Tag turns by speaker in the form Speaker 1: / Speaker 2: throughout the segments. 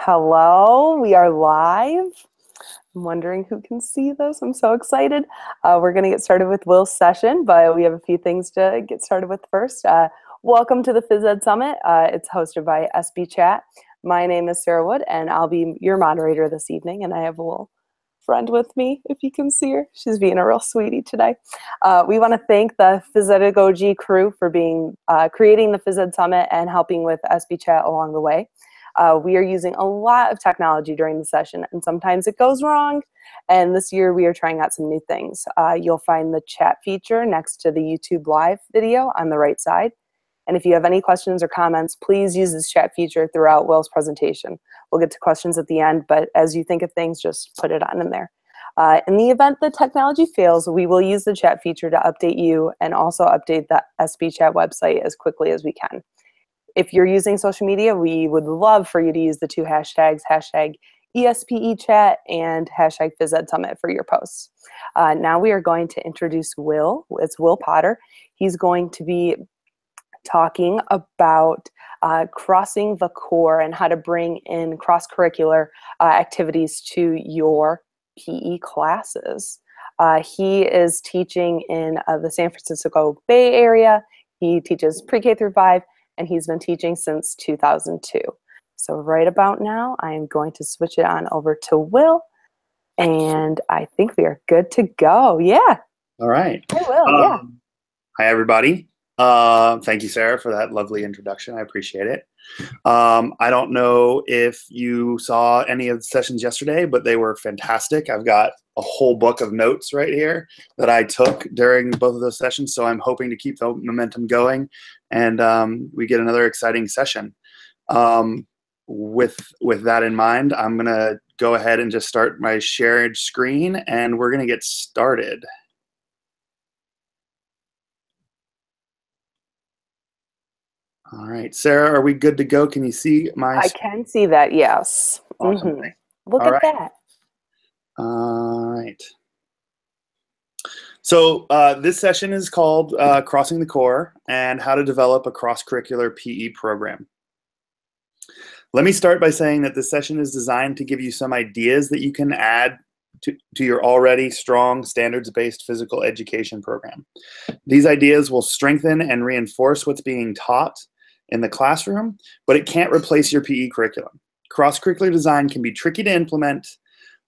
Speaker 1: Hello, we are live. I'm wondering who can see this. I'm so excited. We're going to get started with Will's session, but we have a few things to get started with first. Welcome to the Phys Ed Summit. It's hosted by SUBLIMNAL. My name is Sarah Wood, and I'll be your moderator this evening, and I have a little friend with me, if you can see her. She's being a real sweetie today. We want to thank the Physedagogy crew for creating the Phys Ed Summit and helping with SUBLIMNAL along the way. We are using a lot of technology during the session, and sometimes it goes wrong. And this year we are trying out some new things. You'll find the chat feature next to the YouTube live video on the right side. And if you have any questions or comments, please use this chat feature throughout Will's presentation. We'll get to questions at the end, but as you think of things, just put it on in there. In the event that technology fails, we will use the chat feature to update you and also update the SUBLIMNAL website as quickly as we can. If you're using social media, we would love for you to use the two hashtags, hashtag ESPeChat and hashtag PhysEdSummit for your posts. Now we are going to introduce Will. It's Will Potter. He's going to be talking about crossing the core and how to bring in cross-curricular activities to your PE classes. He is teaching in the San Francisco Bay Area. He teaches pre-K through 5. And he's been teaching since 2002. So right about now, I am going to switch it on over to Will, and I think we are good to go. Yeah.
Speaker 2: All right.
Speaker 1: Hey, Will. Yeah.
Speaker 2: Hi, everybody. Thank you, Sarah, for that lovely introduction. I appreciate it. I don't know if you saw any of the sessions yesterday, but they were fantastic. I've got a whole book of notes right here that I took during both of those sessions, so I'm hoping to keep the momentum going and we get another exciting session. With that in mind, I'm going to go ahead and just start my shared screen, and we're going to get started. All right, Sarah, are we good to go? Can you see my?
Speaker 1: I can see that, yes.
Speaker 2: Awesome.
Speaker 1: Look at that.
Speaker 2: All right. So this session is called Crossing the Core and How to Develop a Cross-Curricular PE Program. Let me start by saying that this session is designed to give you some ideas that you can add to your already strong standards-based physical education program. These ideas will strengthen and reinforce what's being taught in the classroom, but it can't replace your PE curriculum. Cross-curricular design can be tricky to implement,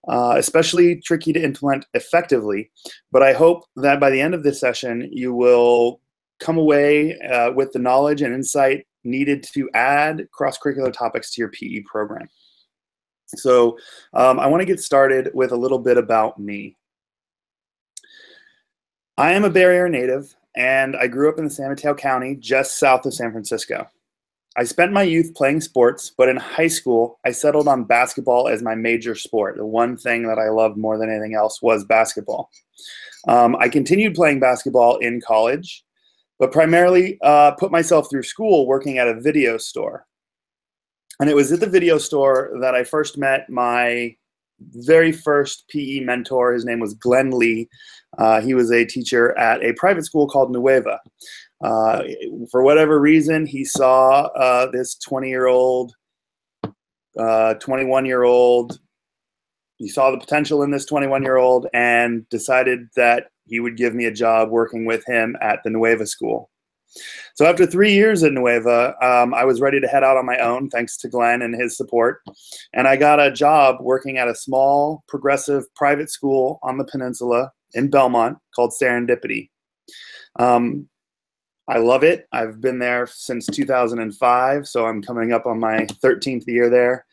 Speaker 2: especially tricky to implement effectively, but I hope that by the end of this session, you will come away with the knowledge and insight needed to add cross-curricular topics to your PE program. So I want to get started with a little bit about me. I am a Bay Area native, and I grew up in the San Mateo County, just south of San Francisco. I spent my youth playing sports, but in high school, I settled on basketball as my major sport. The one thing that I loved more than anything else was basketball. I continued playing basketball in college, but primarily put myself through school working at a video store. And it was at the video store that I first met my very first PE mentor. His name was Glenn Lee. He was a teacher at a private school called Nueva. For whatever reason, he saw this 20-year-old, 21-year-old. He saw the potential in this 21-year-old and decided that he would give me a job working with him at the Nueva school. So after 3 years at Nueva, I was ready to head out on my own, thanks to Glenn and his support. And I got a job working at a small, progressive private school on the peninsula in Belmont called Serendipity. I love it. I've been there since 2005, so I'm coming up on my 13th year there.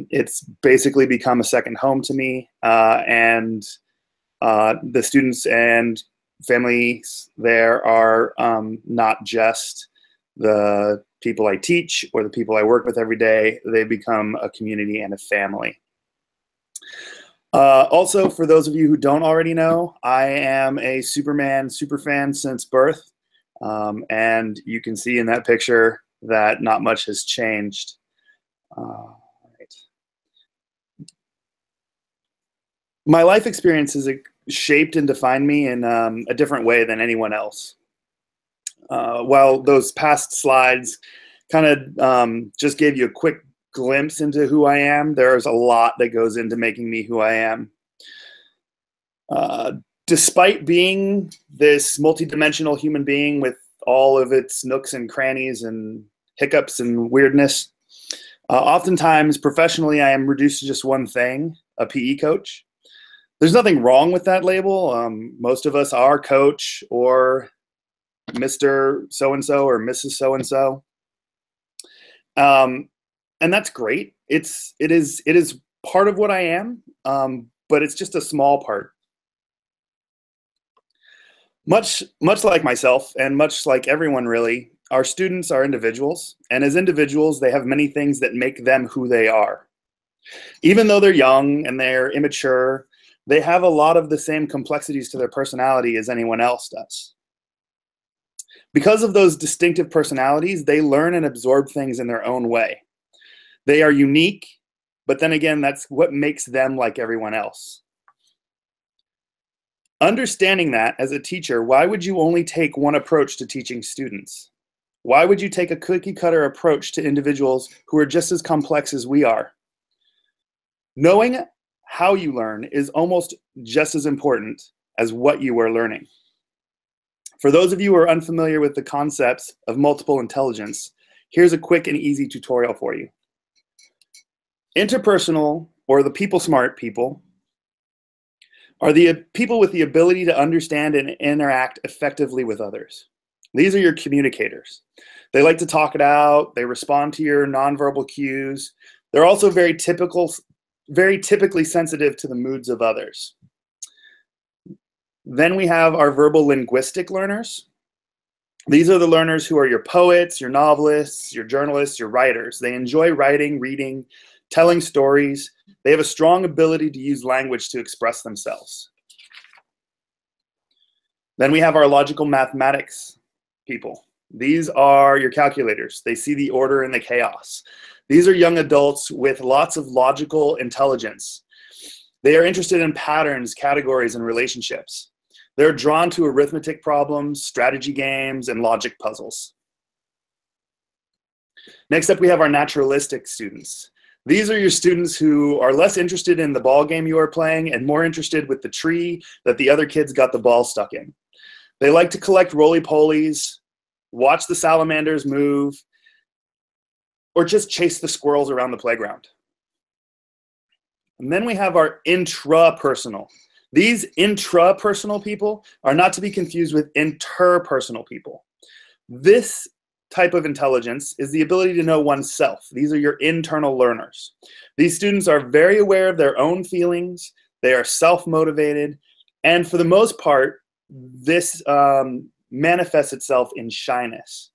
Speaker 2: It's basically become a second home to me, and the students and families there are not just the people I teach or the people I work with every day. They become a community and a family. Also, for those of you who don't already know, I am a Superman superfan since birth. And you can see in that picture that not much has changed. Right. My life experience has shaped and defined me in a different way than anyone else. While those past slides kind of just gave you a quick glimpse into who I am. There's a lot that goes into making me who I am. Despite being this multidimensional human being with all of its nooks and crannies and hiccups and weirdness, oftentimes professionally I am reduced to just one thing, a PE coach. There's nothing wrong with that label. Most of us are coach or Mr. So-and-so or Mrs. So-and-so. And that's great. It is part of what I am, but it's just a small part. Much like myself and much like everyone really, our students are individuals. And as individuals, they have many things that make them who they are. Even though they're young and they're immature, they have a lot of the same complexities to their personality as anyone else does. Because of those distinctive personalities, they learn and absorb things in their own way. They are unique, but then again, that's what makes them like everyone else. Understanding that as a teacher, why would you only take one approach to teaching students? Why would you take a cookie cutter approach to individuals who are just as complex as we are? Knowing how you learn is almost just as important as what you are learning. For those of you who are unfamiliar with the concepts of multiple intelligence, here's a quick and easy tutorial for you. Interpersonal, or the people smart people, are the people with the ability to understand and interact effectively with others. These are your communicators. They like to talk it out. They respond to your nonverbal cues. They're also very typically sensitive to the moods of others. Then we have our verbal linguistic learners. These are the learners who are your poets, your novelists, your journalists, your writers. They enjoy writing, reading, telling stories. They have a strong ability to use language to express themselves. Then we have our logical mathematics people. These are your calculators. They see the order in the chaos. These are young adults with lots of logical intelligence. They are interested in patterns, categories, and relationships. They're drawn to arithmetic problems, strategy games, and logic puzzles. Next up, we have our naturalistic students. These are your students who are less interested in the ball game you are playing and more interested with the tree that the other kids got the ball stuck in. They like to collect roly-polies, watch the salamanders move, or just chase the squirrels around the playground. And then we have our intrapersonal. These intrapersonal people are not to be confused with interpersonal people. This type of intelligence is the ability to know oneself. These are your internal learners. These students are very aware of their own feelings. They are self-motivated. And for the most part, this manifests itself in shyness.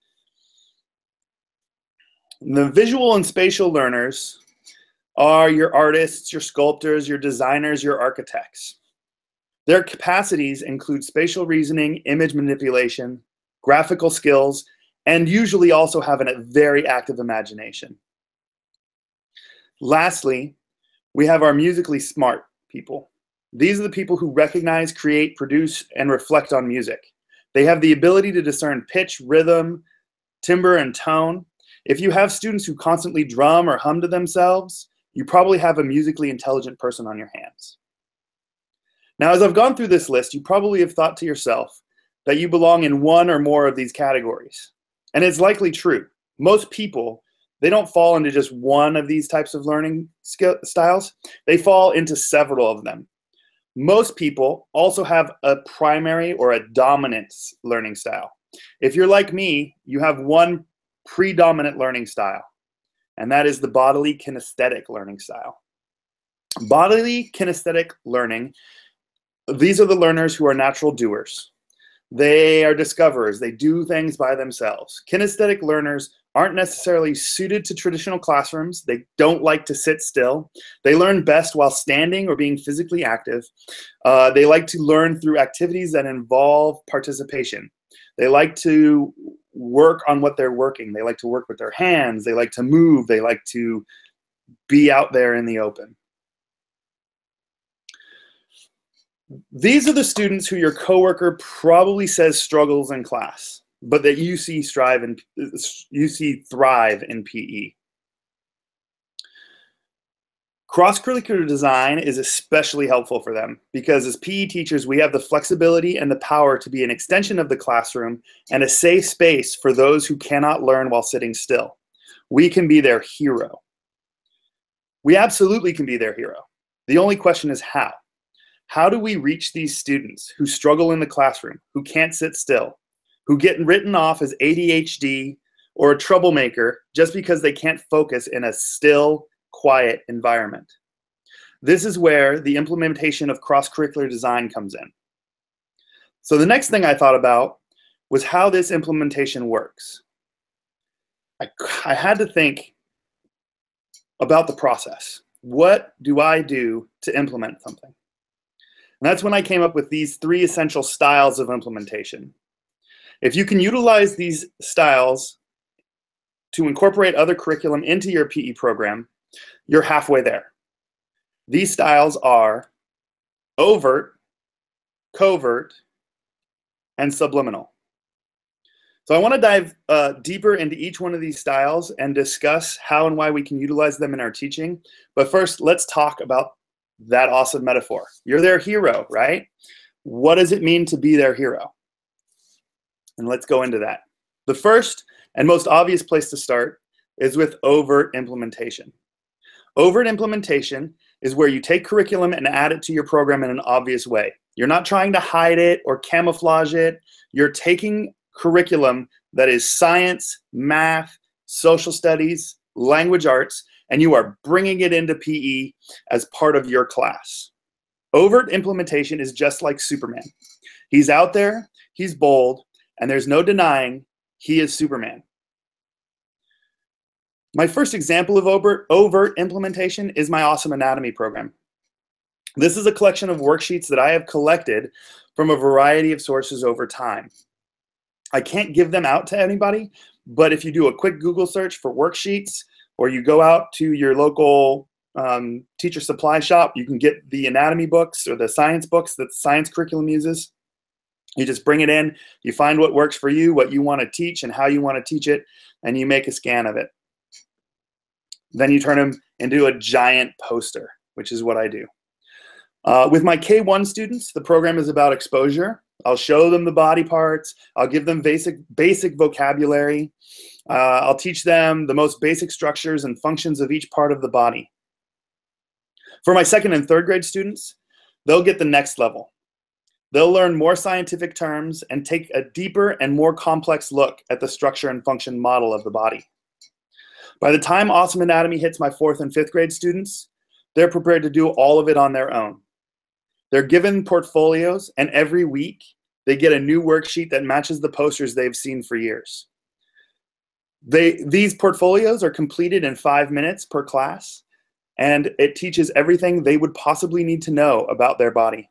Speaker 2: The visual and spatial learners are your artists, your sculptors, your designers, your architects. Their capacities include spatial reasoning, image manipulation, graphical skills, and usually also have a very active imagination. Lastly, we have our musically smart people. These are the people who recognize, create, produce, and reflect on music. They have the ability to discern pitch, rhythm, timbre, and tone. If you have students who constantly drum or hum to themselves, you probably have a musically intelligent person on your hands. Now, as I've gone through this list, you probably have thought to yourself that you belong in one or more of these categories. And it's likely true. Most people, they don't fall into just one of these types of learning styles. They fall into several of them. Most people also have a primary or a dominant learning style. If you're like me, you have one predominant learning style, and that is the bodily kinesthetic learning style. Bodily kinesthetic learning, these are the learners who are natural doers. They are discoverers. They do things by themselves. Kinesthetic learners aren't necessarily suited to traditional classrooms. They don't like to sit still. They learn best while standing or being physically active. They like to learn through activities that involve participation. They like to work on what they're working. They like to work with their hands. They like to move. They like to be out there in the open. These are the students who your coworker probably says struggles in class, but that you see thrive in PE. Cross-curricular design is especially helpful for them because as PE teachers, we have the flexibility and the power to be an extension of the classroom and a safe space for those who cannot learn while sitting still. We can be their hero. We absolutely can be their hero. The only question is how. How do we reach these students who struggle in the classroom, who can't sit still, who get written off as ADHD or a troublemaker just because they can't focus in a still, quiet environment? This is where the implementation of cross-curricular design comes in. So the next thing I thought about was how this implementation works. I had to think about the process. What do I do to implement something? And that's when I came up with these 3 essential styles of implementation. If you can utilize these styles to incorporate other curriculum into your PE program, you're halfway there. These styles are overt, covert, and subliminal. So I want to dive deeper into each one of these styles and discuss how and why we can utilize them in our teaching. But first, let's talk about that awesome metaphor. You're their hero, right? What does it mean to be their hero? And let's go into that. The first and most obvious place to start is with overt implementation. Overt implementation is where you take curriculum and add it to your program in an obvious way. You're not trying to hide it or camouflage it. You're taking curriculum that is science, math, social studies, language arts, and you are bringing it into PE as part of your class. Overt implementation is just like Superman. He's out there, he's bold, and there's no denying he is Superman. My first example of overt implementation is my Awesome Anatomy program. This is a collection of worksheets that I have collected from a variety of sources over time. I can't give them out to anybody, but if you do a quick Google search for worksheets, or you go out to your local teacher supply shop, you can get the anatomy books or the science books that the science curriculum uses. You just bring it in, you find what works for you, what you want to teach and how you want to teach it, and you make a scan of it. Then you turn them into a giant poster, which is what I do. With my K1 students, the program is about exposure. I'll show them the body parts. I'll give them basic vocabulary. I'll teach them the most basic structures and functions of each part of the body. For my 2nd and 3rd grade students, they'll get the next level. They'll learn more scientific terms and take a deeper and more complex look at the structure and function model of the body. By the time Awesome Anatomy hits my 4th and 5th grade students, they're prepared to do all of it on their own. They're given portfolios, and every week they get a new worksheet that matches the posters they've seen for years. These portfolios are completed in 5 minutes per class, and it teaches everything they would possibly need to know about their body.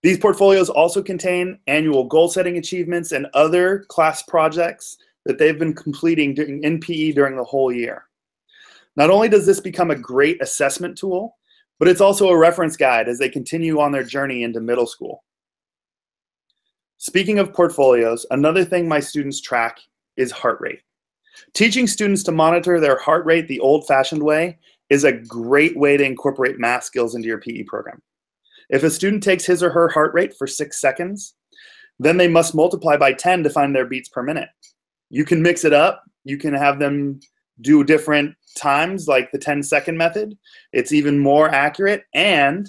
Speaker 2: These portfolios also contain annual goal-setting achievements and other class projects that they've been completing in PE during the whole year. Not only does this become a great assessment tool, but it's also a reference guide as they continue on their journey into middle school. Speaking of portfolios, another thing my students track is heart rate. Teaching students to monitor their heart rate the old-fashioned way is a great way to incorporate math skills into your PE program. If a student takes his or her heart rate for 6 seconds, then they must multiply by 10 to find their beats per minute. You can mix it up. You can have them do different times, like the 10-second method. It's even more accurate and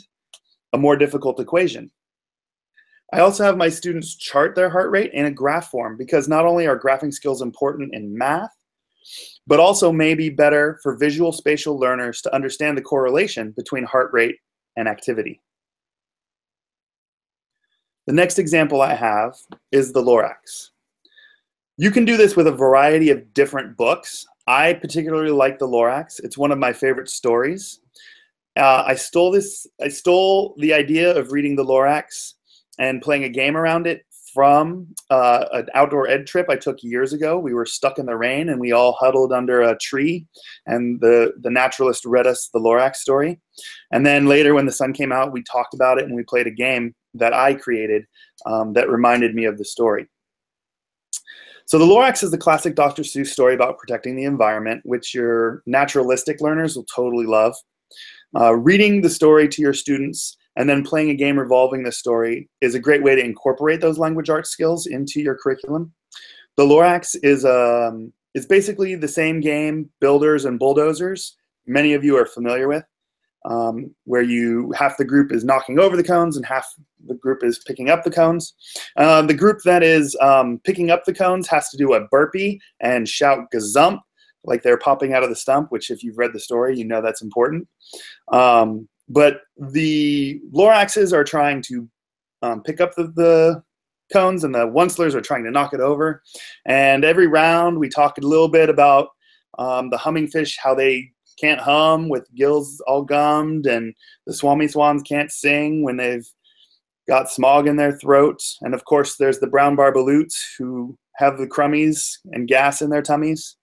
Speaker 2: a more difficult equation. I also have my students chart their heart rate in a graph form because not only are graphing skills important in math, but also may be better for visual spatial learners to understand the correlation between heart rate and activity. The next example I have is the Lorax. You can do this with a variety of different books. I particularly like the Lorax. It's one of my favorite stories. I stole the idea of reading the Lorax and playing a game around it from an outdoor ed trip I took years ago. We were stuck in the rain and we all huddled under a tree, and the naturalist read us the Lorax story. And then later when the sun came out, we talked about it and we played a game that I created that reminded me of the story. So the Lorax is the classic Dr. Seuss story about protecting the environment, which your naturalistic learners will totally love. Reading the story to your students and then playing a game revolving the story is a great way to incorporate those language arts skills into your curriculum. The Lorax is basically the same game, Builders and Bulldozers, many of you are familiar with, where half the group is knocking over the cones and half the group is picking up the cones. The group that is picking up the cones has to do a burpee and shout gazump, like they're popping out of the stump, which if you've read the story, you know that's important. But the Loraxes are trying to pick up the cones, and the Oncelers are trying to knock it over. And every round, we talk a little bit about the humming fish, how they can't hum with gills all gummed, and the Swami swans can't sing when they've got smog in their throats. And of course, there's the brown barbaloots who have the crummies and gas in their tummies.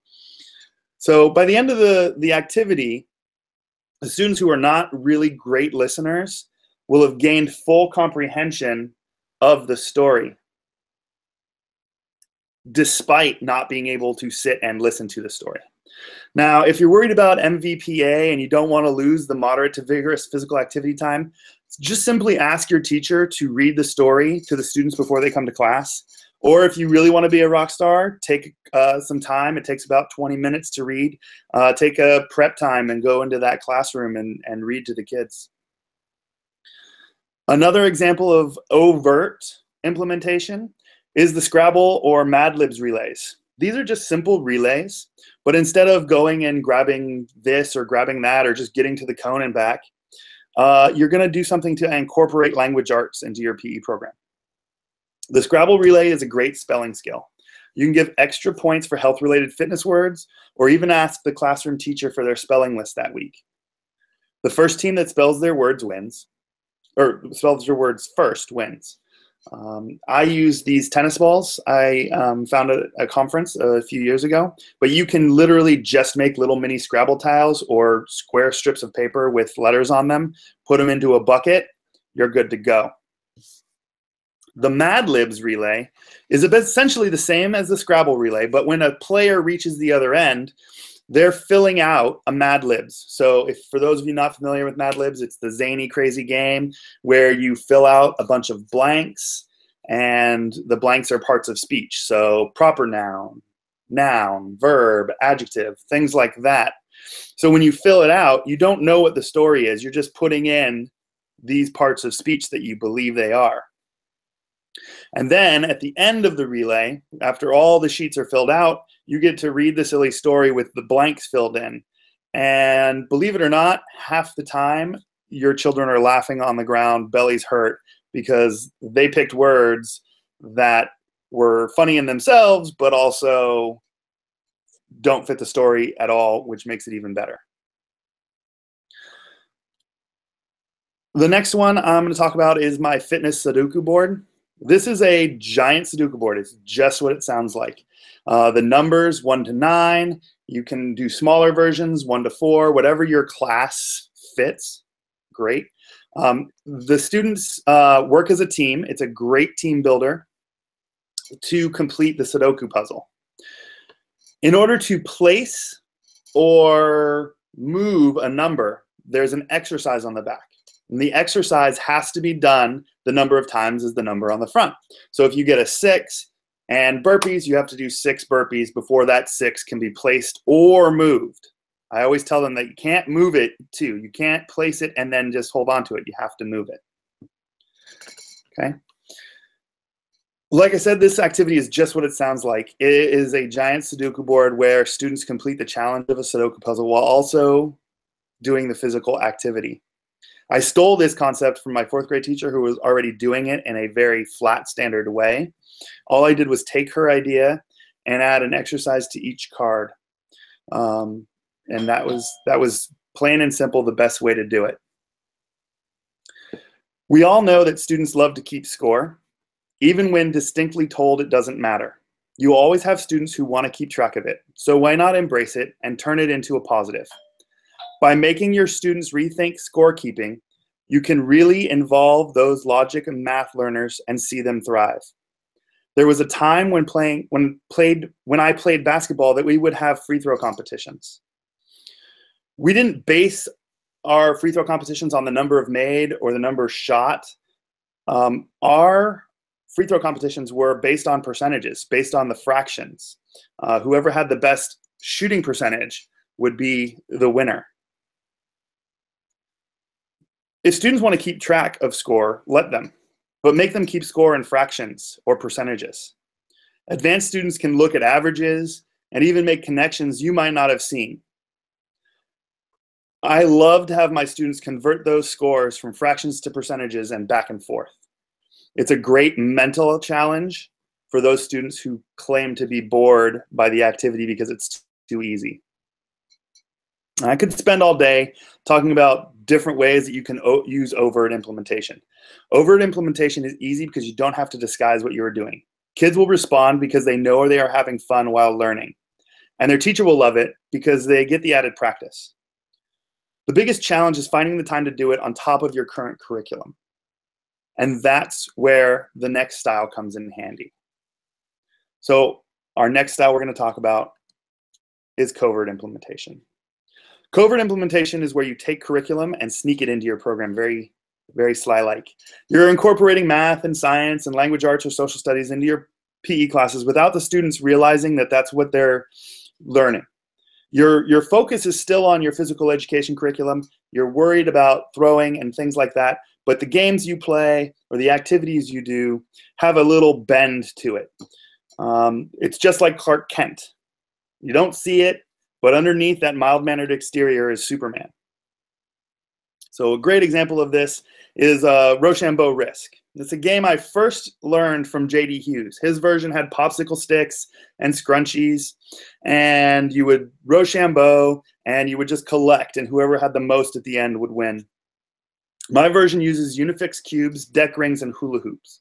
Speaker 2: So by the end of the activity, the students who are not really great listeners will have gained full comprehension of the story, despite not being able to sit and listen to the story. Now, if you're worried about MVPA and you don't want to lose the moderate to vigorous physical activity time, just simply ask your teacher to read the story to the students before they come to class. Or if you really want to be a rock star, take some time. It takes about 20 minutes to read. Take a prep time and go into that classroom and read to the kids. Another example of overt implementation is the Scrabble or Mad Libs relays. These are just simple relays, but instead of going and grabbing this or grabbing that or just getting to the cone and back, you're going to do something to incorporate language arts into your PE program. The Scrabble relay is a great spelling skill. You can give extra points for health-related fitness words, or even ask the classroom teacher for their spelling list that week. The first team that spells their words wins, or spells your words first wins. I use these tennis balls. I found at a conference a few years ago, but you can literally just make little mini Scrabble tiles or square strips of paper with letters on them, put them into a bucket, you're good to go. The Mad Libs relay is essentially the same as the Scrabble relay, but when a player reaches the other end, they're filling out a Mad Libs. So for those of you not familiar with Mad Libs, it's the zany, crazy game where you fill out a bunch of blanks, and the blanks are parts of speech. So proper noun, noun, verb, adjective, things like that. So when you fill it out, you don't know what the story is. You're just putting in these parts of speech that you believe they are. And then at the end of the relay, after all the sheets are filled out, you get to read the silly story with the blanks filled in. And believe it or not, half the time your children are laughing on the ground, bellies hurt, because they picked words that were funny in themselves, but also don't fit the story at all, which makes it even better. The next one I'm going to talk about is my fitness Sudoku board. This is a giant Sudoku board. It's just what it sounds like. The numbers 1 to 9. You can do smaller versions, 1 to 4, whatever your class fits. Great. The students work as a team. It's a great team builder to complete the Sudoku puzzle. In order to place or move a number, there's an exercise on the back. And the exercise has to be done the number of times as the number on the front. So if you get a 6 and burpees, you have to do 6 burpees before that 6 can be placed or moved. I always tell them that you can't move it too. You can't place it and then just hold on to it. You have to move it. Okay. Like I said, this activity is just what it sounds like. It is a giant Sudoku board where students complete the challenge of a Sudoku puzzle while also doing the physical activity. I stole this concept from my 4th grade teacher who was already doing it in a very flat standard way. All I did was take her idea and add an exercise to each card. And that was plain and simple the best way to do it. We all know that students love to keep score, even when distinctly told it doesn't matter. You always have students who want to keep track of it, so why not embrace it and turn it into a positive? By making your students rethink scorekeeping, you can really involve those logic and math learners and see them thrive. There was a time when I played basketball that we would have free throw competitions. We didn't base our free throw competitions on the number of made or the number shot. Our free throw competitions were based on percentages, based on the fractions. Whoever had the best shooting percentage would be the winner. If students want to keep track of score, let them, but make them keep score in fractions or percentages. Advanced students can look at averages and even make connections you might not have seen. I love to have my students convert those scores from fractions to percentages and back and forth. It's a great mental challenge for those students who claim to be bored by the activity because it's too easy. I could spend all day talking about different ways that you can use overt implementation. Overt implementation is easy because you don't have to disguise what you're doing. Kids will respond because they know they are having fun while learning. And their teacher will love it because they get the added practice. The biggest challenge is finding the time to do it on top of your current curriculum. And that's where the next style comes in handy. So our next style we're going to talk about is covert implementation. Covert implementation is where you take curriculum and sneak it into your program very, very sly-like. You're incorporating math and science and language arts or social studies into your PE classes without the students realizing that that's what they're learning. Your focus is still on your physical education curriculum. You're worried about throwing and things like that, but the games you play or the activities you do have a little bend to it. It's just like Clark Kent. You don't see it, but underneath that mild-mannered exterior is Superman. So a great example of this is Rochambeau Risk. It's a game I first learned from J.D. Hughes. His version had popsicle sticks and scrunchies, and you would Rochambeau, and you would just collect, and whoever had the most at the end would win. My version uses Unifix cubes, deck rings, and hula hoops.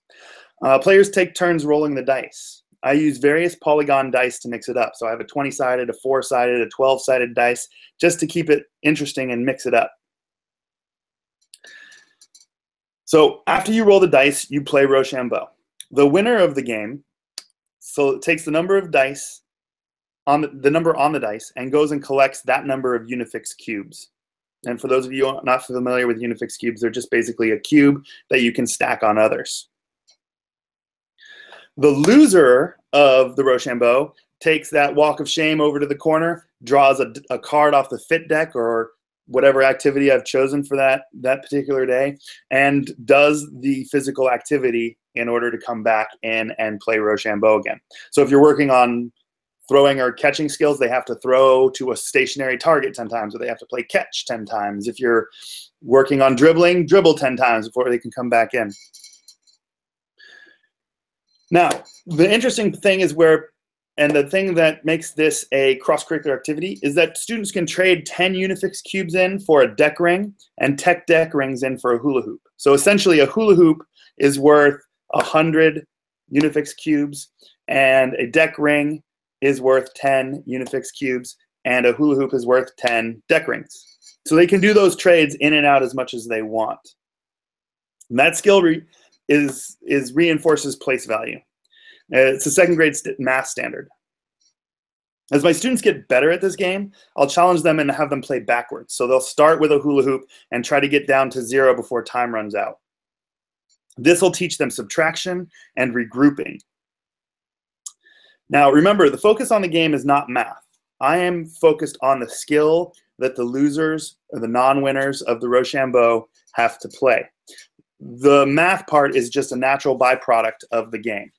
Speaker 2: Players take turns rolling the dice. I use various polygon dice to mix it up. So I have a 20-sided, a 4-sided, a 12-sided dice, just to keep it interesting and mix it up. So after you roll the dice, you play Rochambeau. The winner of the game, so it takes the number of dice, the number on the dice, and goes and collects that number of Unifix cubes. And for those of you not familiar with Unifix cubes, they're just basically a cube that you can stack on others. The loser of the Rochambeau takes that walk of shame over to the corner, draws a card off the fit deck or whatever activity I've chosen for that particular day, and does the physical activity in order to come back in and play Rochambeau again. So if you're working on throwing or catching skills, they have to throw to a stationary target 10 times, or they have to play catch 10 times. If you're working on dribbling, dribble 10 times before they can come back in. Now, the interesting thing is and the thing that makes this a cross-curricular activity is that students can trade 10 Unifix cubes in for a deck ring and tech deck rings in for a hula hoop. So essentially a hula hoop is worth 100 Unifix cubes, and a deck ring is worth 10 Unifix cubes, and a hula hoop is worth 10 deck rings. So they can do those trades in and out as much as they want. And that skill reinforces place value. It's a second grade math standard. As my students get better at this game, I'll challenge them and have them play backwards. So they'll start with a hula hoop and try to get down to 0 before time runs out. This will teach them subtraction and regrouping. Now remember, the focus on the game is not math. I am focused on the skill that the losers or the non-winners of the Rochambeau have to play. The math part is just a natural byproduct of the game.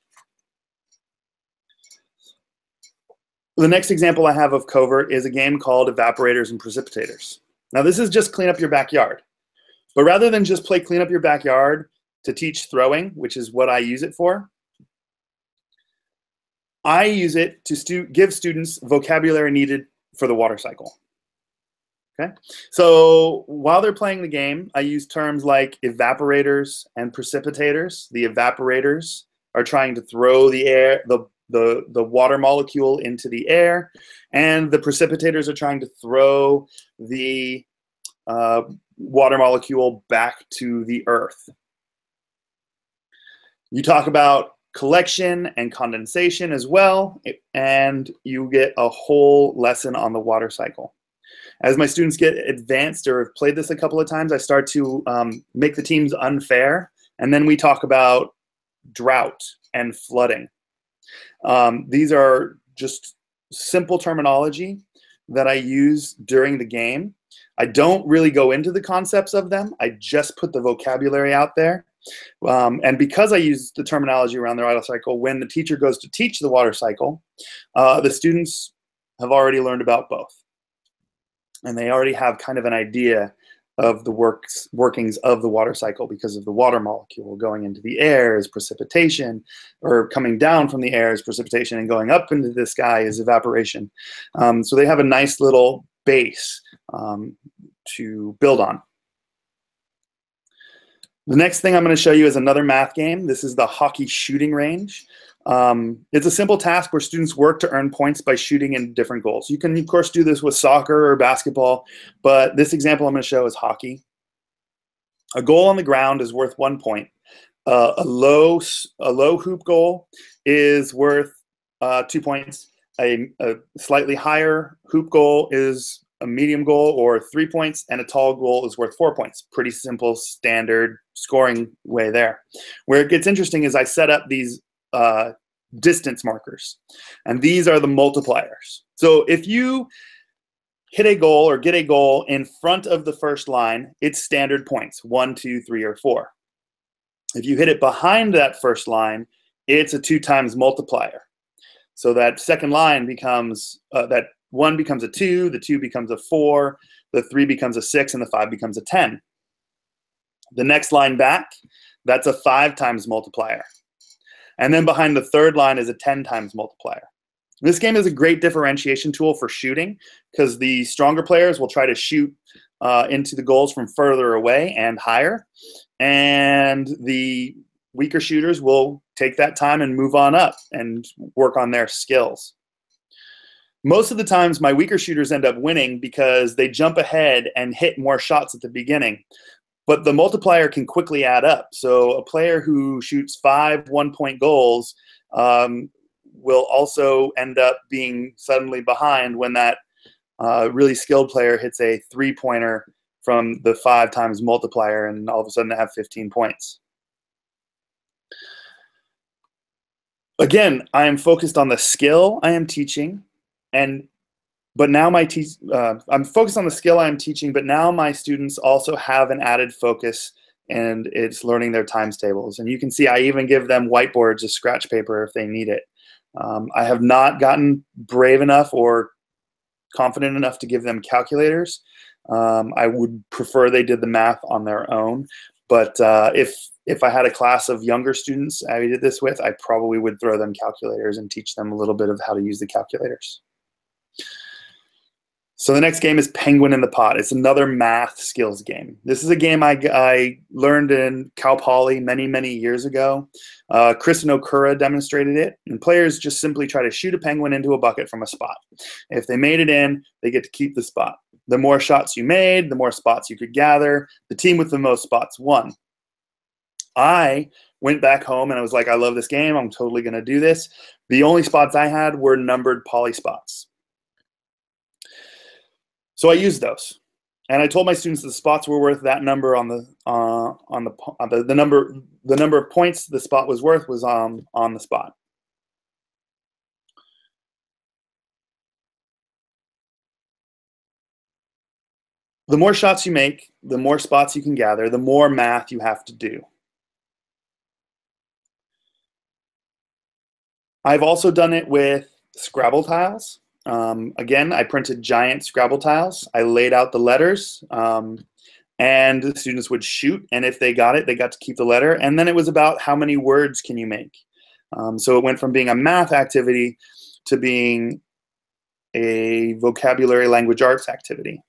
Speaker 2: The next example I have of covert is a game called Evaporators and Precipitators. Now this is just clean up your backyard. But rather than just play clean up your backyard to teach throwing, which is what I use it for, I use it to give students vocabulary needed for the water cycle. Okay? So while they're playing the game, I use terms like evaporators and precipitators. The evaporators are trying to throw the water molecule into the air, and the precipitators are trying to throw the water molecule back to the earth. You talk about collection and condensation as well, and you get a whole lesson on the water cycle. As my students get advanced or have played this a couple of times, I start to make the teams unfair, and then we talk about drought and flooding. These are just simple terminology that I use during the game. I don't really go into the concepts of them. I just put the vocabulary out there. And because I use the terminology around the water cycle, when the teacher goes to teach the water cycle, the students have already learned about both. And they already have kind of an idea of the workings of the water cycle, because of the water molecule going into the air is precipitation, or coming down from the air is precipitation, and going up into the sky is evaporation. So they have a nice little base to build on. The next thing I'm going to show you is another math game. This is the hockey shooting range. It's a simple task where students work to earn points by shooting in different goals. You can, of course, do this with soccer or basketball, but this example I'm going to show is hockey. A goal on the ground is worth 1 point. A low hoop goal is worth 2 points. A slightly higher hoop goal is a medium goal, or 3 points, and a tall goal is worth 4 points. Pretty simple, standard scoring way there. Where it gets interesting is I set up these distance markers, and these are the multipliers. So if you hit a goal or get a goal in front of the first line, it's standard points, 1, 2, 3, or 4. If you hit it behind that first line, it's a 2 times multiplier. So that second line becomes, that 1 becomes a 2, the 2 becomes a 4, the 3 becomes a 6, and the 5 becomes a 10. The next line back, that's a 5 times multiplier. And then behind the third line is a 10 times multiplier. This game is a great differentiation tool for shooting, because the stronger players will try to shoot into the goals from further away and higher. And the weaker shooters will take that time and move on up and work on their skills. Most of the times, my weaker shooters end up winning because they jump ahead and hit more shots at the beginning. But the multiplier can quickly add up. So a player who shoots 5 1-point goals will also end up being suddenly behind when that really skilled player hits a 3-pointer from the 5 times multiplier, and all of a sudden they have 15 points. Again, I am focused on the skill I am teaching, but now I'm focused on the skill I am teaching, but now my students also have an added focus, and it's learning their times tables. And you can see I even give them whiteboards as scratch paper if they need it. I have not gotten brave enough or confident enough to give them calculators. I would prefer they did the math on their own. But if I had a class of younger students I did this with, I probably would throw them calculators and teach them a little bit of how to use the calculators. So the next game is Penguin in the Pot. It's another math skills game. This is a game I learned in Cal Poly many, many years ago. Chris and Okura demonstrated it, and players just simply try to shoot a penguin into a bucket from a spot. If they made it in, they get to keep the spot. The more shots you made, the more spots you could gather. The team with the most spots won. I went back home and I was like, I love this game. I'm totally going to do this. The only spots I had were numbered poly spots. So I used those, and I told my students the spots were worth that number on the number of points the spot was worth was on the spot. The more shots you make, the more spots you can gather, the more math you have to do. I've also done it with Scrabble tiles. Again, I printed giant Scrabble tiles. I laid out the letters, and the students would shoot, and if they got it, they got to keep the letter. And then it was about how many words can you make. So it went from being a math activity to being a vocabulary language arts activity.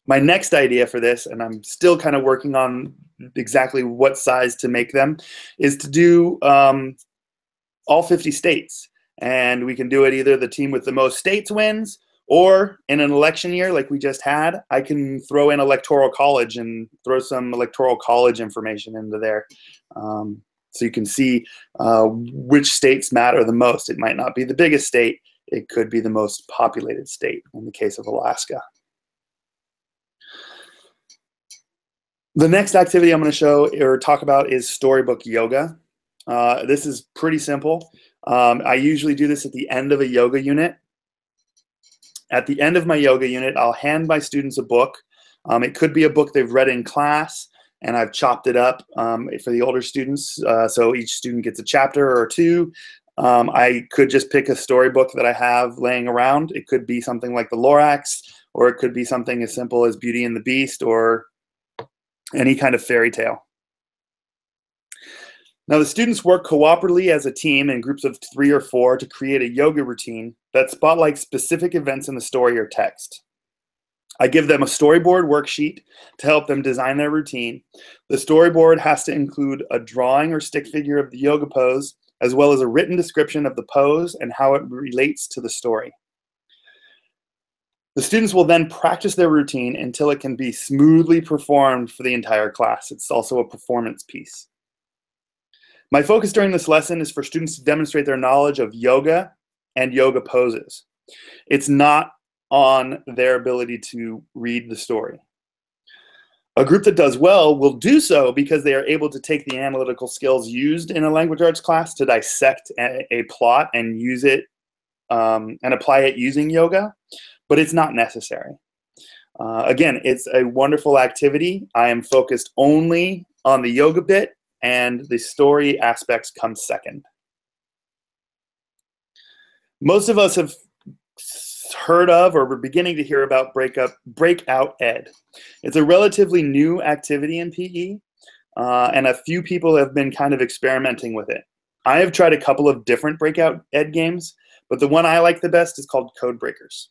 Speaker 2: My next idea for this, and I'm still kind of working on exactly what size to make them, is to do all 50 states. And we can do it either the team with the most states wins, or in an election year like we just had, I can throw in electoral college and throw some electoral college information into there. So you can see which states matter the most. It might not be the biggest state. It could be the most populated state in the case of Alaska. The next activity I'm going to show or talk about is storybook yoga. This is pretty simple. I usually do this at the end of a yoga unit. At the end of my yoga unit, I'll hand my students a book. It could be a book they've read in class, and I've chopped it up for the older students, so each student gets a chapter or two. I could just pick a storybook that I have laying around. It could be something like the Lorax, or it could be something as simple as Beauty and the Beast, or any kind of fairy tale. Now, the students work cooperatively as a team in groups of 3 or 4 to create a yoga routine that spotlights specific events in the story or text. I give them a storyboard worksheet to help them design their routine. The storyboard has to include a drawing or stick figure of the yoga pose, as well as a written description of the pose and how it relates to the story. The students will then practice their routine until it can be smoothly performed for the entire class. It's also a performance piece. My focus during this lesson is for students to demonstrate their knowledge of yoga and yoga poses. It's not on their ability to read the story. A group that does well will do so because they are able to take the analytical skills used in a language arts class to dissect a plot and use it and apply it using yoga, but it's not necessary. Again, it's a wonderful activity. I am focused only on the yoga bit, and the story aspects come second. Most of us have heard of or we're beginning to hear about breakout ed. It's a relatively new activity in PE, and a few people have been kind of experimenting with it. I have tried a couple of different breakout ed games, but the one I like the best is called Code Breakers.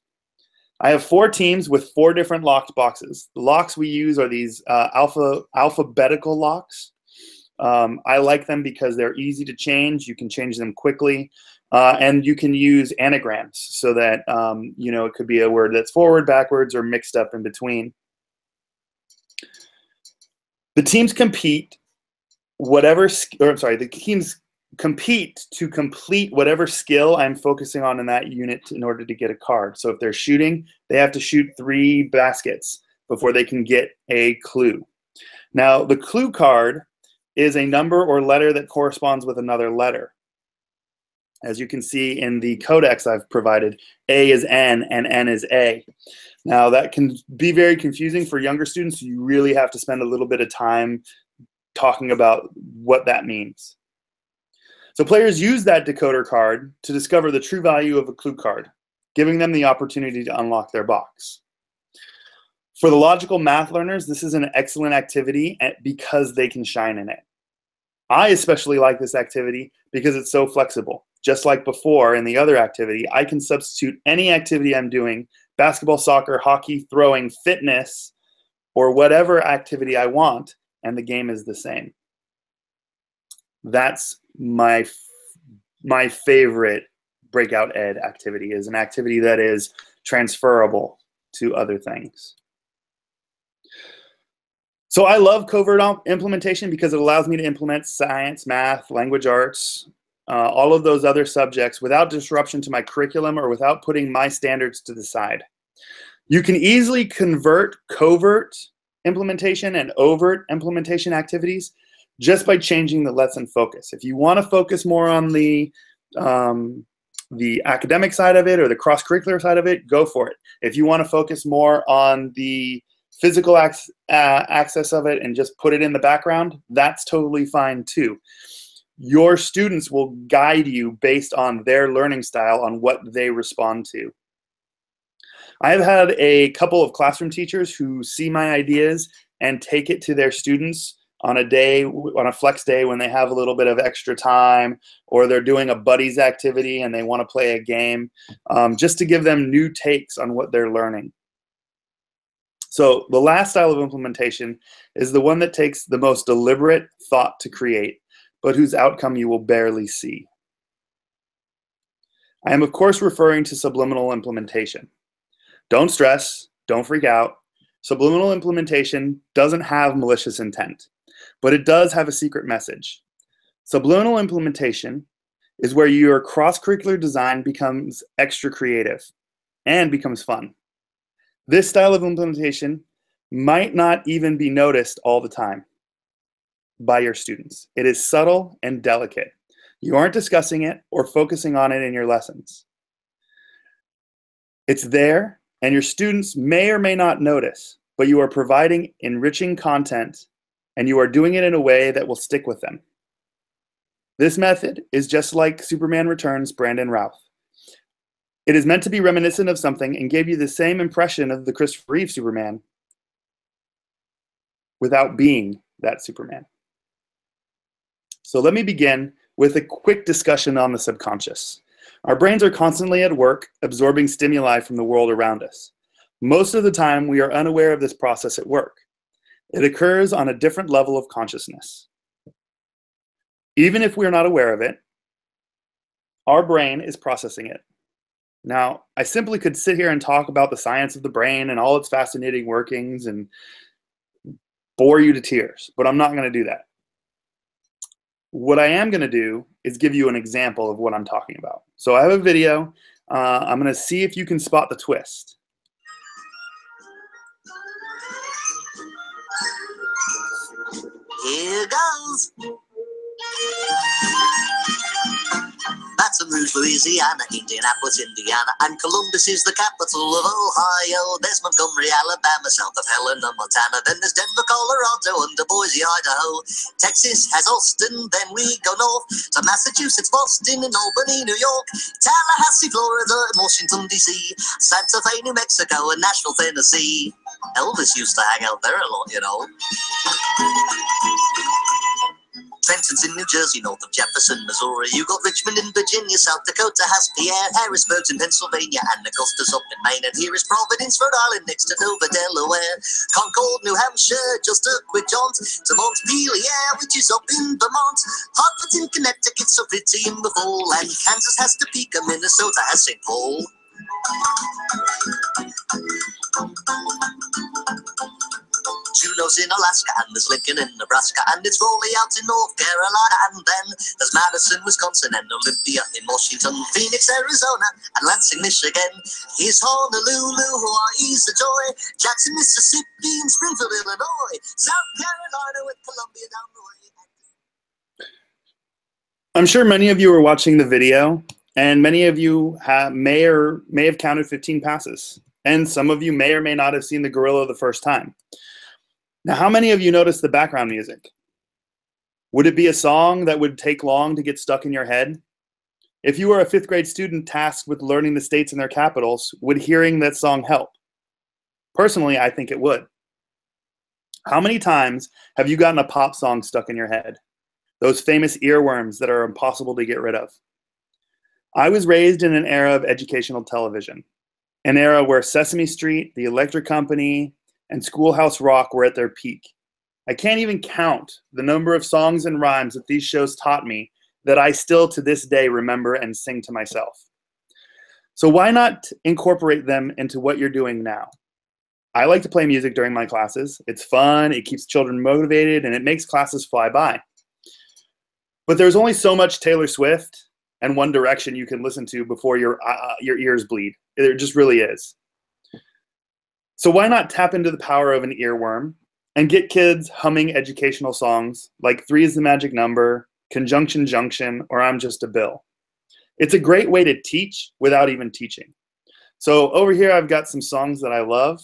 Speaker 2: I have 4 teams with 4 different locked boxes. The locks we use are these alphabetical locks. I like them because they're easy to change. You can change them quickly, and you can use anagrams so that it could be a word that's forward, backwards, or mixed up in between. The teams compete the teams compete to complete whatever skill I'm focusing on in that unit in order to get a card. So if they're shooting, they have to shoot 3 baskets before they can get a clue. Now, the clue card is a number or letter that corresponds with another letter. As you can see in the codex I've provided, A is N and N is A. Now, that can be very confusing for younger students. You really have to spend a little bit of time talking about what that means. So players use that decoder card to discover the true value of a clue card, giving them the opportunity to unlock their box. For the logical math learners, this is an excellent activity because they can shine in it. I especially like this activity because it's so flexible. Just like before in the other activity, I can substitute any activity I'm doing, basketball, soccer, hockey, throwing, fitness, or whatever activity I want, and the game is the same. That's my favorite breakout ed activity, is an activity that is transferable to other things. So I love covert implementation because it allows me to implement science, math, language arts, all of those other subjects without disruption to my curriculum or without putting my standards to the side. You can easily convert covert implementation and overt implementation activities just by changing the lesson focus. If you want to focus more on the academic side of it or the cross-curricular side of it, go for it. If you want to focus more on the physical access of it and just put it in the background, that's totally fine too. Your students will guide you based on their learning style, on what they respond to. I've had a couple of classroom teachers who see my ideas and take it to their students on a flex day when they have a little bit of extra time, or they're doing a buddies activity and they want to play a game, just to give them new takes on what they're learning. So the last style of implementation is the one that takes the most deliberate thought to create, but whose outcome you will barely see. I am, of course, referring to subliminal implementation. Don't stress, don't freak out. Subliminal implementation doesn't have malicious intent, but it does have a secret message. Subliminal implementation is where your cross-curricular design becomes extra creative and becomes fun. This style of implementation might not even be noticed all the time by your students. It is subtle and delicate. You aren't discussing it or focusing on it in your lessons. It's there, and your students may or may not notice, but you are providing enriching content, and you are doing it in a way that will stick with them. This method is just like Superman Returns' Brandon Routh. It is meant to be reminiscent of something and give you the same impression of the Christopher Reeve Superman without being that Superman. So let me begin with a quick discussion on the subconscious. Our brains are constantly at work absorbing stimuli from the world around us. Most of the time, we are unaware of this process at work. It occurs on a different level of consciousness. Even if we are not aware of it, our brain is processing it. Now, I simply could sit here and talk about the science of the brain and all its fascinating workings and bore you to tears, but I'm not going to do that. What I am going to do is give you an example of what I'm talking about. So I have a video. I'm going to see if you can spot the twist.
Speaker 3: Here goes. Baton Rouge, Louisiana, Indianapolis, Indiana, and Columbus is the capital of Ohio. There's Montgomery, Alabama, south of Helena, Montana. Then there's Denver, Colorado, under Boise, Idaho. Texas has Austin, then we go north to Massachusetts, Boston, and Albany, New York. Tallahassee, Florida, and Washington, D.C. Santa Fe, New Mexico, and Nashville, Tennessee. Elvis used to hang out there a lot, you know. Trenton's in New Jersey, north of Jefferson, Missouri. You got Richmond in Virginia, South Dakota has Pierre. Harrisburg's in Pennsylvania, and Augusta's up in Maine. And here is Providence, Rhode Island, next to Dover, Delaware. Concord, New Hampshire, just a quick jaunt to Montpelier, which is up in Vermont. Hartford in Connecticut, so pretty in the fall. And Kansas has Topeka, Minnesota has St. Paul. Juneau's in Alaska, and there's Lincoln in Nebraska, and it's Raleigh out in North Carolina, and then there's Madison, Wisconsin, and Olympia in Washington, Phoenix, Arizona, and Lansing, Michigan. Here's Honolulu, Hawaii's a joy, Jackson, Mississippi, and Springfield, Illinois, South Carolina with Columbia down the way.
Speaker 2: I'm sure many of you are watching the video, and many of you may have counted 15 passes, and some of you may or may not have seen the gorilla the first time. Now, how many of you noticed the background music? Would it be a song that would take long to get stuck in your head? If you were a 5th grade student tasked with learning the states and their capitals, would hearing that song help? Personally, I think it would. How many times have you gotten a pop song stuck in your head? Those famous earworms that are impossible to get rid of. I was raised in an era of educational television, an era where Sesame Street, The Electric Company, and Schoolhouse Rock were at their peak. I can't even count the number of songs and rhymes that these shows taught me that I still to this day remember and sing to myself. So why not incorporate them into what you're doing now? I like to play music during my classes. It's fun, it keeps children motivated, and it makes classes fly by. But there's only so much Taylor Swift and One Direction you can listen to before your ears bleed. It just really is. So why not tap into the power of an earworm and get kids humming educational songs like 3 is the Magic Number, Conjunction Junction, or I'm Just a Bill. It's a great way to teach without even teaching. So over here I've got some songs that I love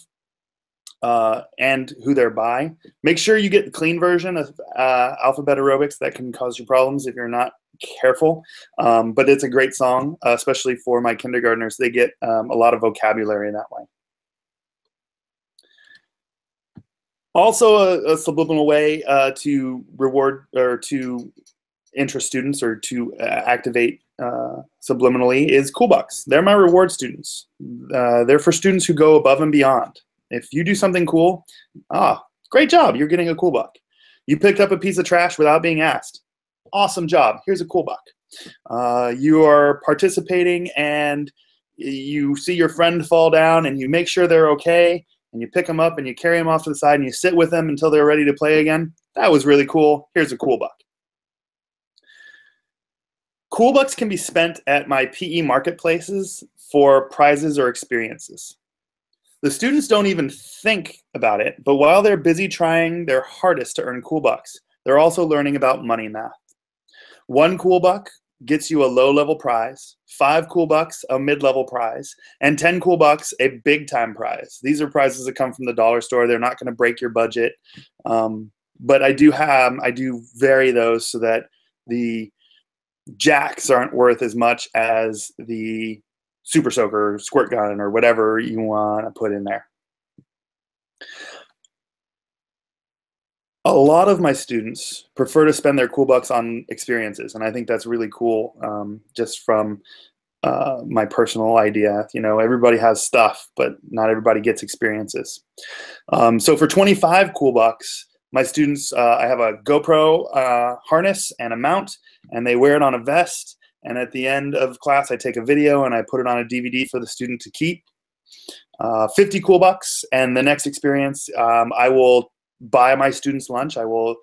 Speaker 2: and who they're by. Make sure you get the clean version of alphabet aerobics. That can cause you problems if you're not careful, but it's a great song, especially for my kindergartners. They get a lot of vocabulary that way. Also, a subliminal way to reward or to interest students or to activate subliminally is Cool Bucks. They're my reward students. They're for students who go above and beyond. If you do something cool, great job, you're getting a Cool Buck. You picked up a piece of trash without being asked. Awesome job, here's a Cool Buck. You are participating and you see your friend fall down and you make sure they're okay, and you pick them up and you carry them off to the side and you sit with them until they're ready to play again. That was really cool. Here's a Cool Buck. Cool bucks can be spent at my PE marketplaces for prizes or experiences. The students don't even think about it, but while they're busy trying their hardest to earn cool bucks, they're also learning about money math. 1 cool buck gets you a low-level prize, 5 cool bucks a mid-level prize, and 10 cool bucks a big-time prize. These are prizes that come from the dollar store. They're not going to break your budget, but I do vary those so that the jacks aren't worth as much as the super soaker, squirt gun, or whatever you want to put in there. A lot of my students prefer to spend their cool bucks on experiences, and I think that's really cool. Just from my personal idea, you know, everybody has stuff, but not everybody gets experiences. So for 25 cool bucks, my students, I have a GoPro harness and a mount, and they wear it on a vest. And at the end of class, I take a video and I put it on a DVD for the student to keep. 50 cool bucks, and the next experience, I will buy my students lunch. I will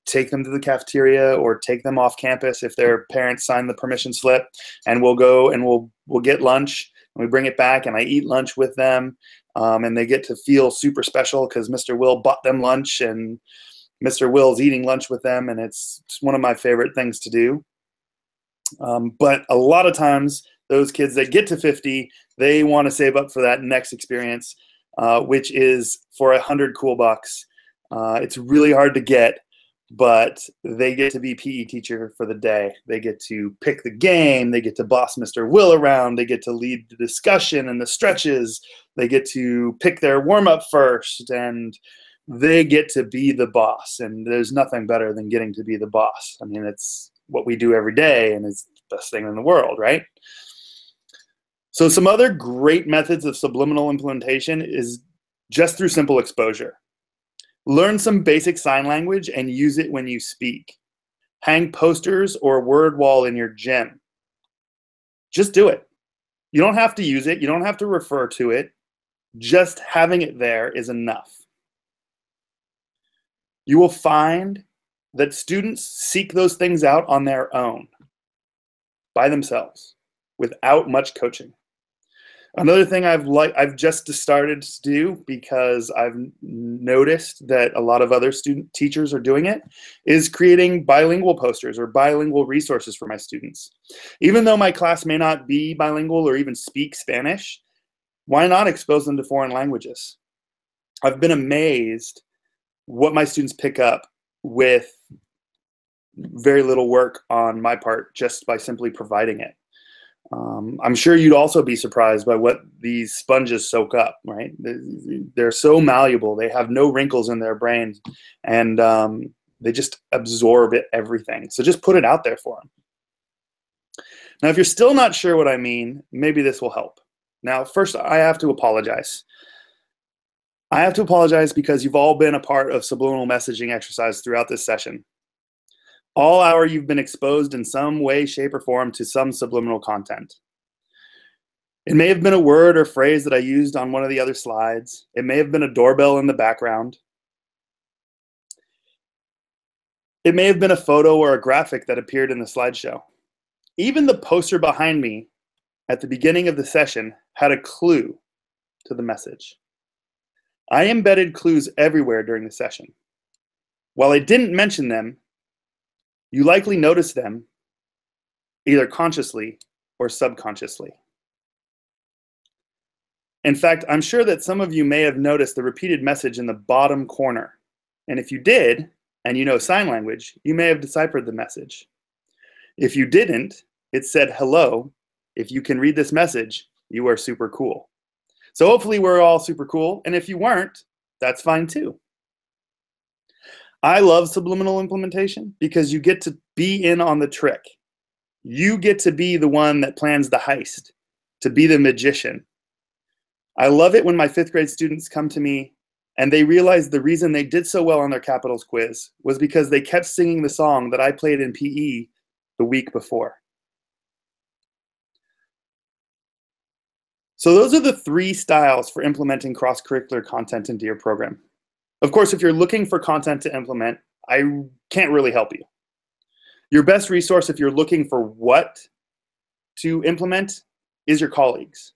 Speaker 2: take them to the cafeteria or take them off campus if their parents sign the permission slip, and we'll go and we'll get lunch, and we bring it back, and I eat lunch with them, and they get to feel super special because Mr. Will bought them lunch and Mr. Will's eating lunch with them, and it's one of my favorite things to do. But a lot of times those kids that get to 50, they want to save up for that next experience, which is for 100 cool bucks. It's really hard to get, but they get to be PE teacher for the day. They get to pick the game. They get to boss Mr. Will around. They get to lead the discussion and the stretches. They get to pick their warm-up first, and they get to be the boss. And there's nothing better than getting to be the boss. I mean, it's what we do every day, and it's the best thing in the world, right? So some other great methods of subliminal implementation is just through simple exposure. Learn some basic sign language and use it when you speak. Hang posters or a word wall in your gym. Just do it. You don't have to use it. You don't have to refer to it. Just having it there is enough. You will find that students seek those things out on their own, by themselves, without much coaching. Another thing I've just started to do, because I've noticed that a lot of other teachers are doing it, is creating bilingual posters or bilingual resources for my students. Even though my class may not be bilingual or even speak Spanish, why not expose them to foreign languages? I've been amazed what my students pick up with very little work on my part, just by simply providing it. I'm sure you'd also be surprised by what these sponges soak up, right? They're so malleable. They have no wrinkles in their brains, and they just absorb everything. So just put it out there for them. Now, if you're still not sure what I mean, maybe this will help. Now, first, I have to apologize. I have to apologize because you've all been a part of subliminal messaging exercise throughout this session. All hour, you've been exposed in some way, shape, or form to some subliminal content. It may have been a word or phrase that I used on one of the other slides. It may have been a doorbell in the background. It may have been a photo or a graphic that appeared in the slideshow. Even the poster behind me at the beginning of the session had a clue to the message. I embedded clues everywhere during the session. While I didn't mention them, you likely noticed them either consciously or subconsciously. In fact, I'm sure that some of you may have noticed the repeated message in the bottom corner. And if you did, and you know sign language, you may have deciphered the message. If you didn't, it said, "Hello, if you can read this message, you are super cool." So hopefully we're all super cool. And if you weren't, that's fine too. I love subliminal implementation because you get to be in on the trick. You get to be the one that plans the heist, to be the magician. I love it when my 5th grade students come to me and they realize the reason they did so well on their capitals quiz was because they kept singing the song that I played in PE the week before. So those are the 3 styles for implementing cross-curricular content into your program. Of course, if you're looking for content to implement, I can't really help you. Your best resource if you're looking for what to implement is your colleagues,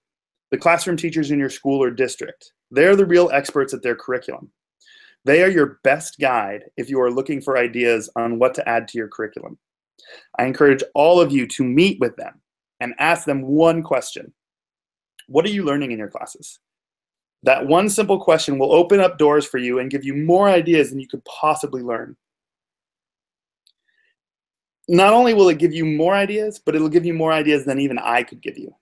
Speaker 2: the classroom teachers in your school or district. They're the real experts at their curriculum. They are your best guide if you are looking for ideas on what to add to your curriculum. I encourage all of you to meet with them and ask them one question. What are you learning in your classes? That one simple question will open up doors for you and give you more ideas than you could possibly learn. Not only will it give you more ideas, but it'll give you more ideas than even I could give you.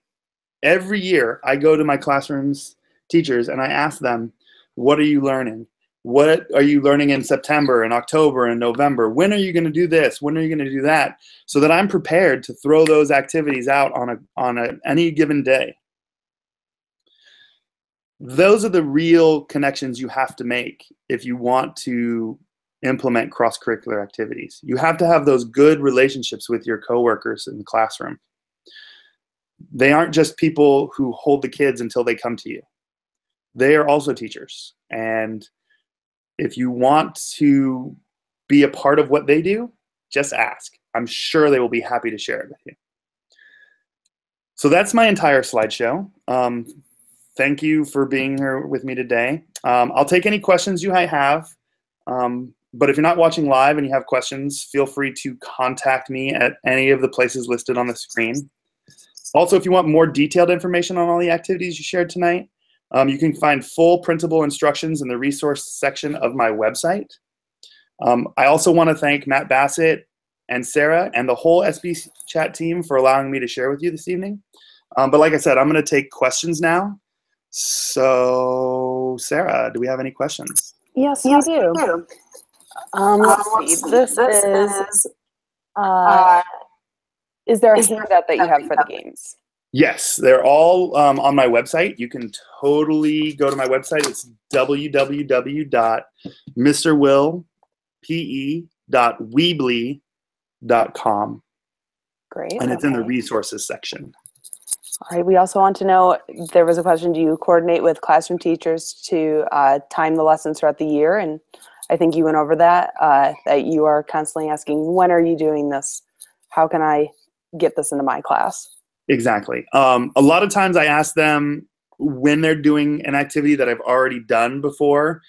Speaker 2: Every year, I go to my classroom's teachers and I ask them, what are you learning? What are you learning in September and October and November? When are you going to do this? When are you going to do that? So that I'm prepared to throw those activities out on any given day. Those are the real connections you have to make if you want to implement cross-curricular activities. You have to have those good relationships with your coworkers in the classroom. They aren't just people who hold the kids until they come to you. They are also teachers. And if you want to be a part of what they do, just ask. I'm sure they will be happy to share it with you. So that's my entire slideshow. Thank you for being here with me today. I'll take any questions you might have. But if you're not watching live and you have questions, feel free to contact me at any of the places listed on the screen. Also, if you want more detailed information on all the activities you shared tonight, you can find full printable instructions in the resource section of my website. I also want to thank Matt Bassett and Sarah and the whole SUBLIMNAL team for allowing me to share with you this evening. But like I said, I'm going to take questions now. So, Sarah, do we have any questions?
Speaker 1: Yes, we do. Let's see. This is there a handout that you have for the games?
Speaker 2: Yes, they're all on my website. You can totally go to my website. It's www.mrwillpe.weebly.com.
Speaker 1: Great.
Speaker 2: And it's in the resources section.
Speaker 1: All right. We also want to know, there was a question, do you coordinate with classroom teachers to time the lessons throughout the year? And I think you went over that, that you are constantly asking, when are you doing this? How can I get this into my class?
Speaker 2: Exactly. A lot of times I ask them when they're doing an activity that I've already done before,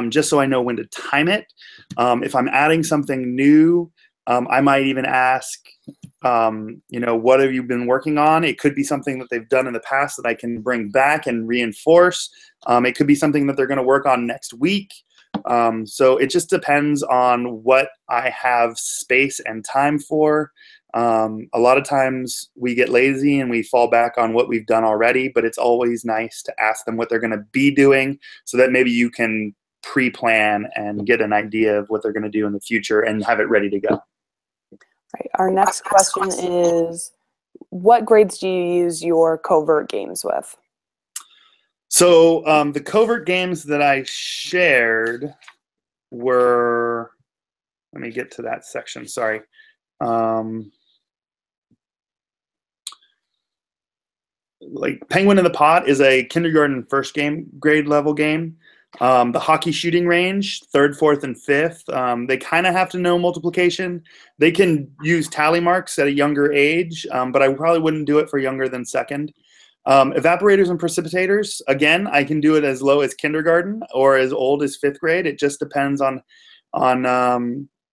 Speaker 2: just so I know when to time it. If I'm adding something new, I might even ask, what have you been working on? It could be something that they've done in the past that I can bring back and reinforce. It could be something that they're going to work on next week. So it just depends on what I have space and time for. A lot of times we get lazy and we fall back on what we've done already, but it's always nice to ask them what they're going to be doing so that maybe you can pre-plan and get an idea of what they're going to do in the future and have it ready to go.
Speaker 1: Right. Our next question is, what grades do you use your covert games with?
Speaker 2: So the covert games that I shared were, let me get to that section, sorry. Like Penguin in the Pot is a kindergarten first grade level game. The hockey shooting range, 3rd, 4th, and 5th, they kind of have to know multiplication. They can use tally marks at a younger age, but I probably wouldn't do it for younger than 2nd. Evaporators and precipitators, again, I can do it as low as kindergarten or as old as 5th grade. It just depends on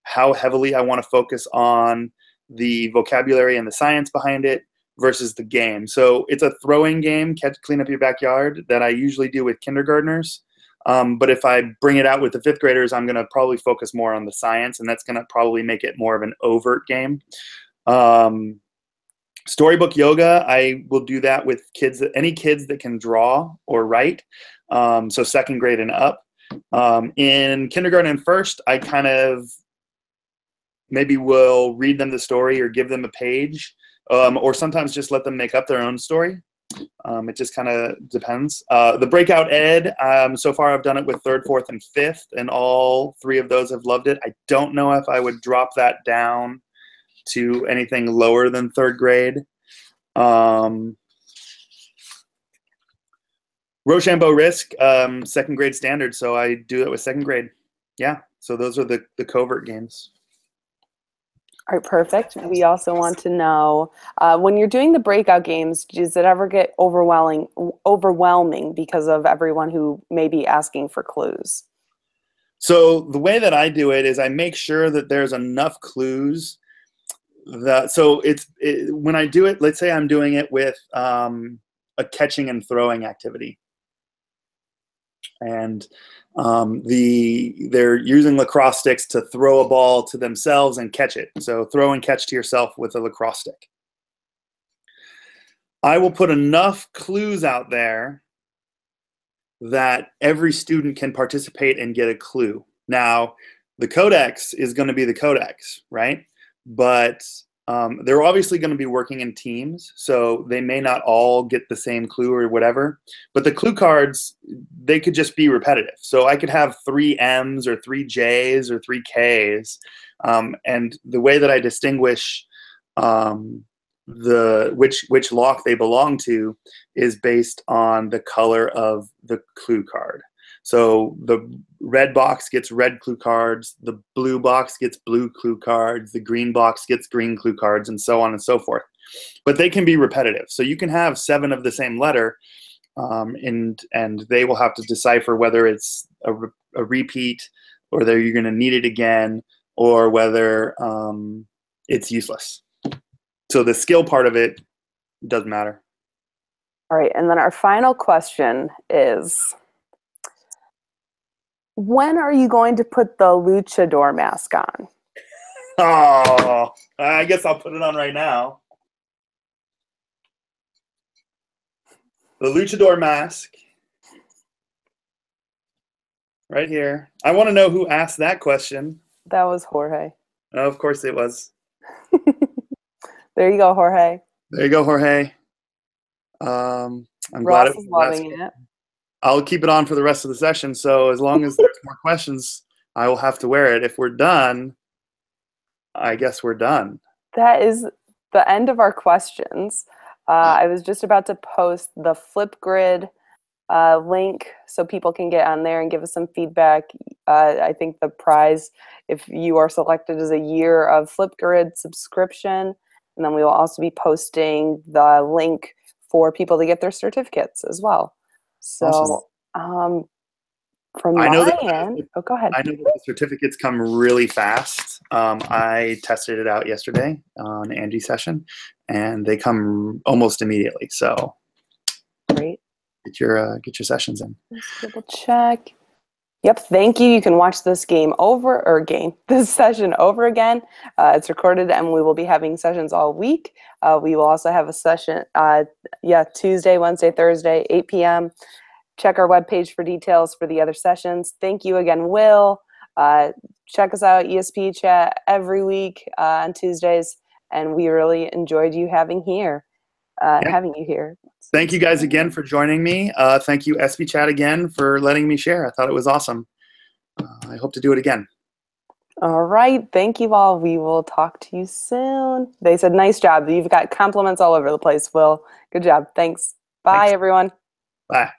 Speaker 2: how heavily I want to focus on the vocabulary and the science behind it versus the game. So it's a throwing game, clean up your backyard, that I usually do with kindergartners. But if I bring it out with the 5th graders, I'm going to probably focus more on the science, and that's going to probably make it more of an overt game. Storybook yoga, I will do that with any kids that can draw or write, so 2nd grade and up. In kindergarten and 1st, I kind of maybe will read them the story or give them a page, or sometimes just let them make up their own story. It just kind of depends. The breakout ed, so far I've done it with 3rd, 4th, and 5th, and all 3 of those have loved it. I don't know if I would drop that down to anything lower than 3rd grade. Rochambeau Risk, 2nd grade standard, so I do it with 2nd grade. Yeah, so those are the covert games.
Speaker 1: All right, perfect. We also want to know, when you're doing the breakout games, does it ever get overwhelming because of everyone who may be asking for clues?
Speaker 2: So the way that I do it is I make sure that there's enough clues when I do it, let's say I'm doing it with a catching and throwing activity, and they're using lacrosse sticks to throw a ball to themselves and catch it. So throw and catch to yourself with a lacrosse stick. I will put enough clues out there that every student can participate and get a clue. Now, the codex is going to be the codex, right? But they're obviously going to be working in teams, so they may not all get the same clue or whatever. But the clue cards, they could just be repetitive. So I could have 3 M's or 3 J's or 3 K's. And the way that I distinguish which lock they belong to is based on the color of the clue card. So the red box gets red clue cards, the blue box gets blue clue cards, the green box gets green clue cards, and so on and so forth. But they can be repetitive. So you can have 7 of the same letter, and they will have to decipher whether it's a repeat, or whether you're going to need it again, or whether it's useless. So the skill part of it doesn't matter.
Speaker 1: All right, and then our final question is, when are you going to put the luchador mask on?
Speaker 2: Oh, I guess I'll put it on right now. The luchador mask. Right here. I want to know who asked that question.
Speaker 1: That was Jorge.
Speaker 2: Oh, of course it was.
Speaker 1: There you go, Jorge.
Speaker 2: There you go, Jorge. I'm
Speaker 1: Ross
Speaker 2: glad it
Speaker 1: is
Speaker 2: was
Speaker 1: loving it.
Speaker 2: I'll keep it on for the rest of the session, so as long as there's more questions, I will have to wear it. If we're done, I guess we're done.
Speaker 1: That is the end of our questions. I was just about to post the Flipgrid link so people can get on there and give us some feedback. I think the prize, if you are selected, is a year of Flipgrid subscription. And then we will also be posting the link for people to get their certificates as well. So
Speaker 2: Awesome.
Speaker 1: from my end, go ahead.
Speaker 2: I know that the certificates come really fast. I tested it out yesterday on Angie's session, and they come almost immediately. So
Speaker 1: great.
Speaker 2: Get your sessions in.
Speaker 1: Let's double check. Yep, thank you. You can watch this this session over again. It's recorded, and we will be having sessions all week. We will also have a session, Tuesday, Wednesday, Thursday, 8 p.m. Check our webpage for details for the other sessions. Thank you again, Will. Check us out, ESPEchat, every week on Tuesdays, and we really enjoyed having you here. Thank
Speaker 2: you guys again for joining me. Thank you, ESPEchat, again for letting me share. I thought it was awesome. I hope to do it again.
Speaker 1: All right. Thank you all. We will talk to you soon. They said, nice job. You've got compliments all over the place, Will. Good job. Thanks. Bye, everyone.
Speaker 2: Bye.